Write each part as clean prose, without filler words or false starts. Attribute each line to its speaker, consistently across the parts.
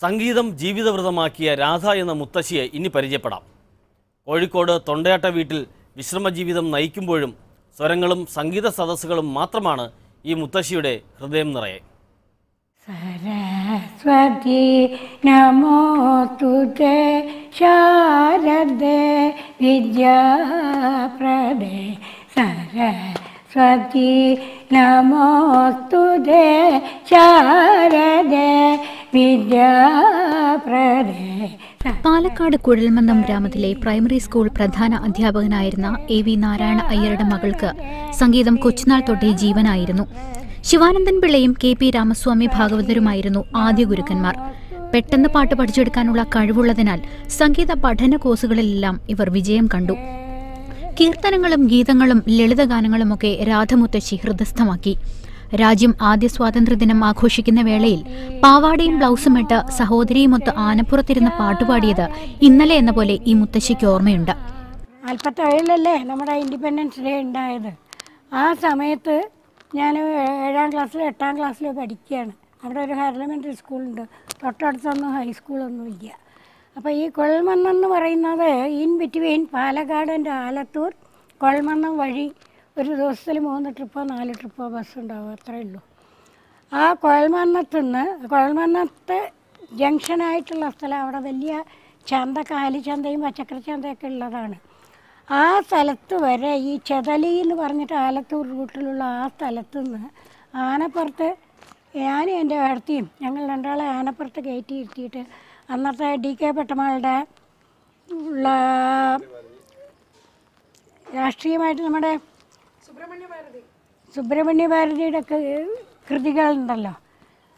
Speaker 1: സംഗീതം ജീവിതവ്രതമാക്കിയ രാധ എന്ന മുത്തശ്ശിയെ ഇനി പരിചയപ്പെടാം. കോഴിക്കോട് തൊണ്ടയാട്ട വീട്ടിൽ വിശ്രമജീവിതം നയിക്കുമ്പോഴും സ്വരങ്ങളും സംഗീത സദസ്സുകളും മാത്രമാണ് ഈ മുത്തശ്ശിയുടെ ഹൃദയം നിറയെ.
Speaker 2: സരസ്വതി നമോസ്തുതേ ശാരദേ വിദ്യാപ്രദേ സരസ്വതി നമോസ്തുതേ ശാരദേ വിദ്യാപ്രദേ.
Speaker 3: പാലക്കാട് കുഴൽമന്ദം ഗ്രാമത്തിലെ പ്രൈമറി സ്കൂൾ പ്രധാന അധ്യാപകനായിരുന്ന AV നാരായണ അയ്യരുടെ മകൾക്ക് സംഗീതം കൊച്ചുനാൾ തൊട്ടേ ജീവനായിരുന്നു. ശിവാനന്ദൻ പിള്ളയും KP രാമസ്വാമി ഭാഗവതരുമായിരുന്നു ആദ്യ ഗുരുക്കന്മാർ. പെട്ടെന്ന് പാട്ട് പഠിച്ചെടുക്കാനുള്ള കഴിവുള്ളതിനാൽ സംഗീത പഠന കോഴ്സുകളിലെല്ലാം ഇവർ വിജയം കണ്ടു. കീർത്തനങ്ങളും ഗീതങ്ങളും ലളിതഗാനങ്ങളുമൊക്കെ രാധമുത്തശ്ശി ഹൃദയസ്ഥമാക്കി. രാജ്യം ആദ്യ സ്വാതന്ത്ര്യദിനം ആഘോഷിക്കുന്ന വേളയിൽ പാവാടയും ബ്ലൗസും ഇട്ട് സഹോദരിയുമൊത്ത് ആനപ്പുറത്തിരുന്ന പാട്ടുപാടിയത് ഇന്നലെ എന്ന പോലെ ഈ മുത്തശ്ശിക്ക് ഓർമ്മയുണ്ട്.
Speaker 2: 47 നമ്മുടെ ഇൻഡിപെൻഡൻസ് ഡേ ഉണ്ടായത്. ആ സമയത്ത് ഞാൻ 7ാം ക്ലാസ്സിലോ 8ാം ക്ലാസ്സിലോ പഠിക്കുകയാണ്. അവിടെ ഒരു എലിമെൻ്ററി സ്കൂളുണ്ട്, തൊട്ടടുത്തൊന്നും ഹൈസ്കൂളൊന്നും ഇല്ല. അപ്പോൾ ഈ കുഴൽമന്ദം എന്ന് പറയുന്നത് in between Palakkad and Alathur കുഴൽമന്ദം വഴി ഒരു ദിവസത്തിൽ 3 ട്രിപ്പോ 4 ട്രിപ്പോ ബസ് ഉണ്ടാവും, അത്രയേ ഉള്ളൂ. ആ കുഴൽമന്നത്ത് ജംഗ്ഷനായിട്ടുള്ള സ്ഥലം, അവിടെ വലിയ ചന്ത, കാലിച്ചന്തയും പച്ചക്കറി ചന്തയൊക്കെ ഉള്ളതാണ്. ആ സ്ഥലത്ത് വരെ ഈ ചെതലി എന്ന് പറഞ്ഞിട്ട് ആലത്തൂർ റൂട്ടിലുള്ള ആ സ്ഥലത്ത് നിന്ന് ആനപ്പുറത്ത് ഞാനും എൻ്റെ അടുത്തിയും ഞങ്ങൾ രണ്ടാളെ ആനപ്പുറത്ത് കയറ്റി ഇരുത്തിയിട്ട് അന്നത്തെ DK പെട്ടമാളുടെ ഉള്ള രാഷ്ട്രീയമായിട്ട് നമ്മുടെ സുബ്രഹ്മണ്യ ഭാരതിയുടെ കൃതികളുണ്ടല്ലോ,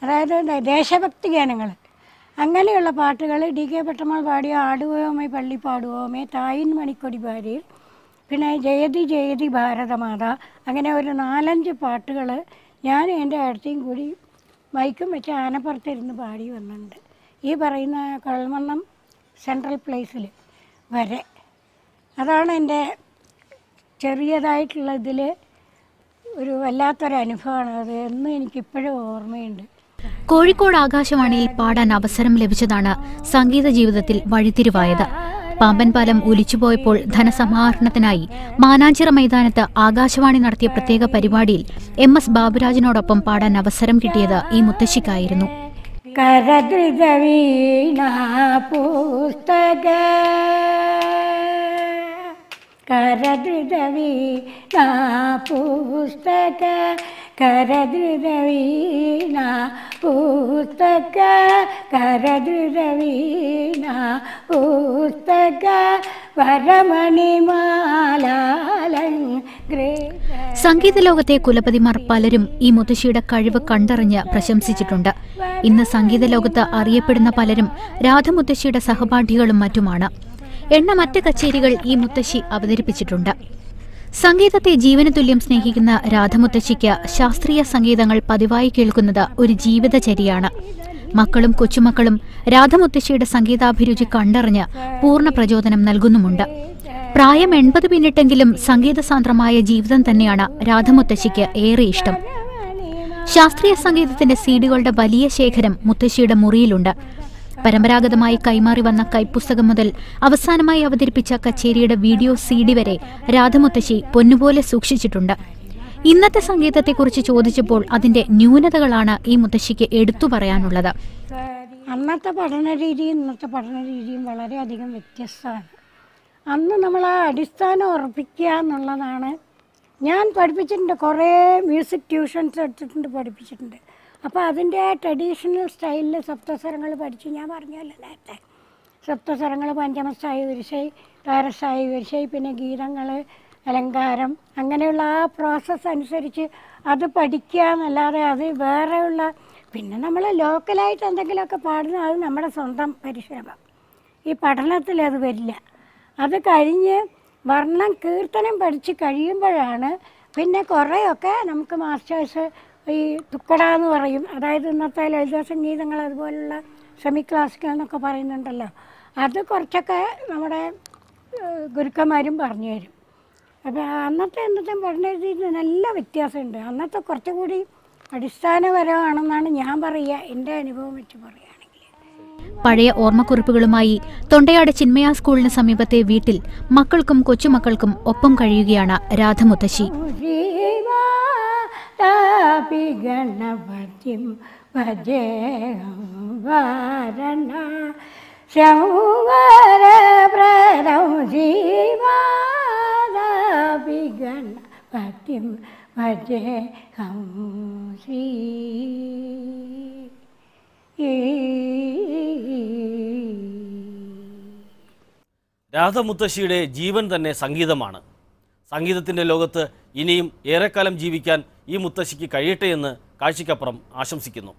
Speaker 2: അതായത് ദേശഭക്തി ഗാനങ്ങൾ, അങ്ങനെയുള്ള പാട്ടുകൾ DK പെട്ടമാൾ പാടിയ ആടുവോമേ പള്ളി പാടുവോമേ, തായിൻ മണിക്കൊടി പാടി, പിന്നെ ജയതി ജയതി ഭാരതമാത, അങ്ങനെ ഒരു 4-5 പാട്ടുകൾ ഞാൻ എൻ്റെ അടുത്തേയും കൂടി മൈക്കും വെച്ച് ആനപ്പുറത്തിരുന്ന് പാടി വന്നിട്ടുണ്ട്. ഈ പറയുന്ന കുഴൽമന്ദം സെൻട്രൽ പ്ലേസിൽ വരെ. അതാണ് എൻ്റെ ചെറിയതായിട്ടുള്ള ഇതിൽ ഒരു വല്ലാത്തൊരനുഭവമാണ്. അത് എന്നും എനിക്കിപ്പോഴും ഓർമ്മയുണ്ട്.
Speaker 3: കോഴിക്കോട് ആകാശവാണിയിൽ പാടാൻ അവസരം ലഭിച്ചതാണ് സംഗീത ജീവിതത്തിൽ വഴിത്തിരിവായത്. പാമ്പൻ പാലം ഒലിച്ചുപോയപ്പോൾ ധനസമാഹരണത്തിനായി മാനാഞ്ചിറ മൈതാനത്ത് ആകാശവാണി നടത്തിയ പ്രത്യേക പരിപാടിയിൽ MS ബാബുരാജിനോടൊപ്പം പാടാൻ അവസരം കിട്ടിയത് ഈ മുത്തശ്ശിക്കായിരുന്നു.
Speaker 2: കരദൃതവീണാ പുസ്തക കരദൃതവീണാ പുസ്തക കരദൃതവീണാ പുസ്തക വരമണിമാലാലങ്കൃത.
Speaker 3: സംഗീത ലോകത്തെ കുലപതിമാർ പലരും ഈ മുത്തശ്ശിയുടെ കഴിവ് കണ്ടറിഞ്ഞ് പ്രശംസിച്ചിട്ടുണ്ട്. ഇന്ന് സംഗീത ലോകത്ത് അറിയപ്പെടുന്ന പലരും രാധമുത്തശ്ശിയുടെ സഹപാഠികളും മറ്റുമാണ്. എണ്ണമറ്റ കച്ചേരികൾ ഈ മുത്തശ്ശി അവതരിപ്പിച്ചിട്ടുണ്ട്. സംഗീതത്തെ ജീവന തുല്യം സ്നേഹിക്കുന്ന രാധമുത്തശ്ശിക്ക് ശാസ്ത്രീയ സംഗീതങ്ങൾ പതിവായി കേൾക്കുന്നത് ഒരു ജീവിതചര്യയാണ്. മക്കളും കൊച്ചുമക്കളും രാധമുത്തശ്ശിയുടെ സംഗീതാഭിരുചി കണ്ടറിഞ്ഞ് പൂർണ്ണ പ്രചോദനം നൽകുന്നുമുണ്ട്. പ്രായം 80 പിന്നിട്ടെങ്കിലും സംഗീതസാന്ദ്രമായ ജീവിതം തന്നെയാണ് രാധമുത്തശ്ശിക്ക് ഏറെ ഇഷ്ടം. ശാസ്ത്രീയ സംഗീതത്തിന്റെ CD-കളുടെ വലിയ ശേഖരം മുത്തശ്ശിയുടെ മുറിയിലുണ്ട്. പരമ്പരാഗതമായി കൈമാറി വന്ന കൈപ്പുസ്തകം മുതൽ അവസാനമായി അവതരിപ്പിച്ച കച്ചേരിയുടെ വീഡിയോ CD വരെ രാധമുത്തശ്ശി പൊന്നുപോലെ സൂക്ഷിച്ചിട്ടുണ്ട്. ഇന്നത്തെ സംഗീതത്തെക്കുറിച്ച് ചോദിച്ചപ്പോൾ അതിന്റെ ന്യൂനതകളാണ് ഈ മുത്തശ്ശിക്ക് എടുത്തു പറയാനുള്ളത്.
Speaker 2: അന്നത്തെ പഠന രീതിയും ഇന്നത്തെ പഠന രീതിയും വളരെയധികം വ്യത്യസ്തമാണ്. അന്ന് നമ്മൾ ആ അടിസ്ഥാനം ഉറപ്പിക്കുക എന്നുള്ളതാണ്. ഞാൻ പഠിപ്പിച്ചിട്ടുണ്ട്, കുറേ മ്യൂസിക് ട്യൂഷൻസ് എടുത്തിട്ടുണ്ട്, പഠിപ്പിച്ചിട്ടുണ്ട്. അപ്പോൾ അതിൻ്റെ ട്രഡീഷണൽ സ്റ്റൈലിൽ സപ്തസ്വരങ്ങൾ പഠിച്ചു. ഞാൻ പറഞ്ഞല്ലോ നേരത്തെ, സപ്തസ്വരങ്ങൾ, പഞ്ചമസ്ഥായി വിരിശൈ, താരസ്ഥായി വിരിശൈ, പിന്നെ ഗീതങ്ങൾ, അലങ്കാരം, അങ്ങനെയുള്ള ആ പ്രോസസ്സ് അനുസരിച്ച് അത് പഠിക്കുക എന്നല്ലാതെ അത് വേറെയുള്ള, പിന്നെ നമ്മൾ ലോക്കലായിട്ട് എന്തെങ്കിലുമൊക്കെ പാടുന്ന അത് നമ്മുടെ സ്വന്തം പരിശ്രമം. ഈ പഠനത്തിൽ അത് വരില്ല. അത് കഴിഞ്ഞ് വർണ്ണം കീർത്തനം പഠിച്ച് കഴിയുമ്പോഴാണ് പിന്നെ കുറേയൊക്കെ നമുക്ക് മാസ്റ്റേഴ്സ് ഈ തുക്കട എന്ന് പറയും, അതായത് ഇന്നത്തെ ലളിത സംഗീതങ്ങൾ, അതുപോലുള്ള സെമി ക്ലാസിക്കൽ എന്നൊക്കെ പറയുന്നുണ്ടല്ലോ, അത് കുറച്ചൊക്കെ നമ്മുടെ ഗുരുക്കന്മാരും പറഞ്ഞു തരും. അപ്പോൾ അന്നത്തെ ഇന്നത്തെ പഠന രീതി നല്ല വ്യത്യാസമുണ്ട്. അന്നത്തെ കുറച്ചുകൂടി അടിസ്ഥാനപരമാണെന്നാണ് ഞാൻ പറയുക, എൻ്റെ അനുഭവം വെച്ച് പറയുകയാണെങ്കിൽ.
Speaker 3: പഴയ ഓർമ്മക്കുറിപ്പുകളുമായി തൊണ്ടയാട് ചിന്മയ സ്കൂളിന് സമീപത്തെ വീട്ടിൽ മക്കൾക്കും കൊച്ചുമക്കൾക്കും ഒപ്പം കഴിയുകയാണ് രാധമുത്തശ്ശി.
Speaker 1: രാധമുത്തശ്ശിയുടെ ജീവൻ തന്നെ സംഗീതമാണ്. സംഗീതത്തിൻ്റെ ലോകത്ത് ഇനിയും ഏറെക്കാലം ജീവിക്കാൻ ഈ മുത്തശ്ശിക്ക് കഴിയട്ടെ എന്ന് കാഴ്ചയ്ക്കപ്പുറം ആശംസിക്കുന്നു.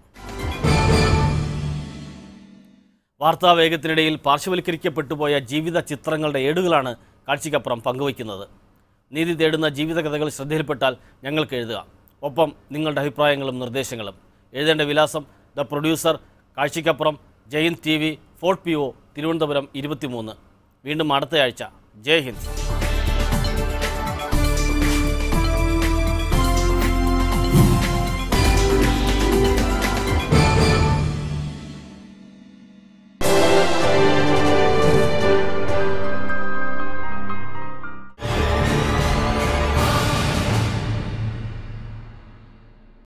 Speaker 1: വാർത്താവേഗത്തിനിടയിൽ പാർശ്വവൽക്കരിക്കപ്പെട്ടുപോയ ജീവിത ചിത്രങ്ങളുടെ ഏടുകളാണ് കാഴ്ചയ്ക്കപ്പുറം പങ്കുവയ്ക്കുന്നത്. നീതി തേടുന്ന ജീവിതകഥകൾ ശ്രദ്ധയിൽപ്പെട്ടാൽ ഞങ്ങൾക്ക് എഴുതുക. ഒപ്പം നിങ്ങളുടെ അഭിപ്രായങ്ങളും നിർദ്ദേശങ്ങളും. എഴുതേണ്ട വിലാസം: the producer, Kazhchakkappuram, Jayan TV, fort PO, Thiruvananthapuram 23. വീണ്ടും അടുത്തയാഴ്ച. ജയ് ഹിന്ദ്.